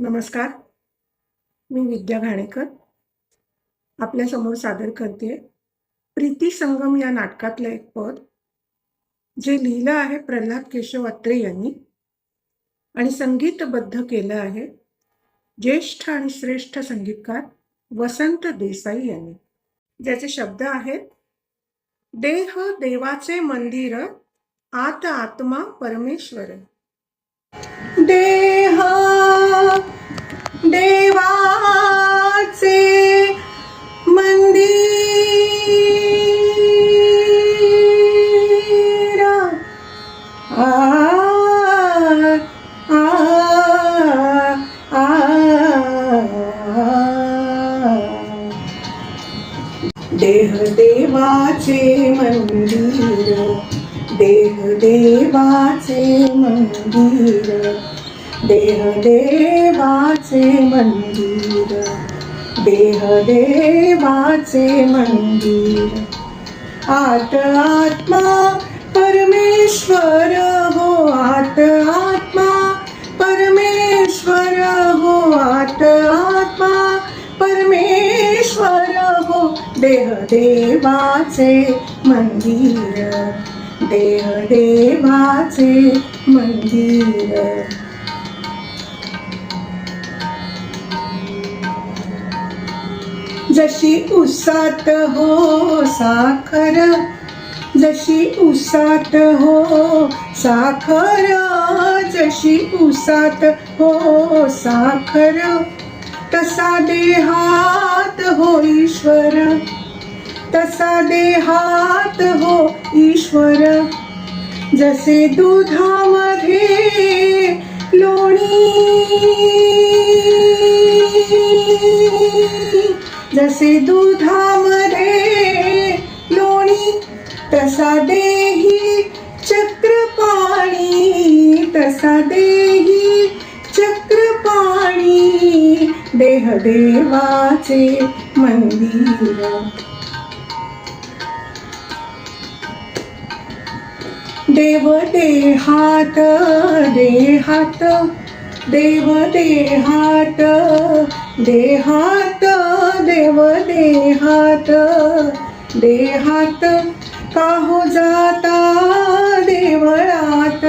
नमस्कार. मी विद्या घाणेकर आपल्यासमोर सादर करते प्रीती संगम या नाटकातलं एक पद, जे लिहिलं आहे प्रल्हाद केशव अत्रे यांनी आणि संगीतबद्ध केलं आहे ज्येष्ठ आणि श्रेष्ठ संगीतकार वसंत देसाई यांनी. ज्याचे शब्द आहेत: देह देवाचे मंदिर, आत आत्मा परमेश्वर. देह देवाचे मंदिर, आ आ आ देह देवाचे मंदिर, देह देवाचे मंदिर, देह देवाचे मंदिर, देह देवाचे मंदिर. आत आत्मा परमेश्वर हो, आत आत्मा परमेश्वर हो, आत आत्मा परमेश्वर हो. देह देवाचे मंदिर, देह देवाचे मंदिर. जशी उसात हो साखर, जशी उसात हो साखर, जशी उसात हो साखर, तसा देहात हो ईश्वर, तसा देहात हो ईश्वर. जसे दुधामध्ये लोणी, जसे दुधामध्ये लोणी, तसा देही चक्रपाणी, तसा देही चक्रपाणी. देह देवाचे मंदिर. देव देहात देहात, देव देहात देहात, देव देहात देहात. का हो जाता देवळात,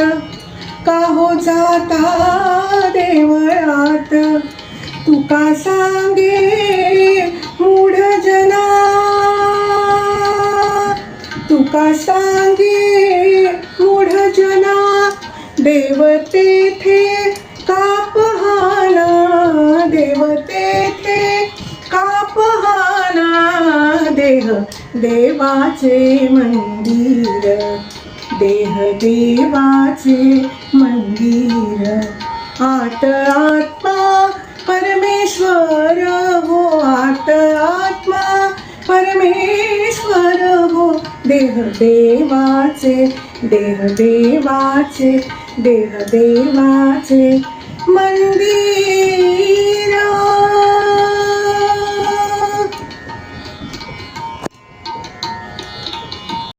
का हो जाता देवळात. तुका सांगे मूढ जना, तुका सांगे मूढ जना. देव तेथे का पहाना, देव तेथे का पहाना. देह देवाचे मंदिर, देह देवाचे मंदिर. आत आत्मा परमेश्वर हो, आत आत्मा परमेश्वर हो. देह देवाचे, देह देवाचे, देह देवाचे मंदिर.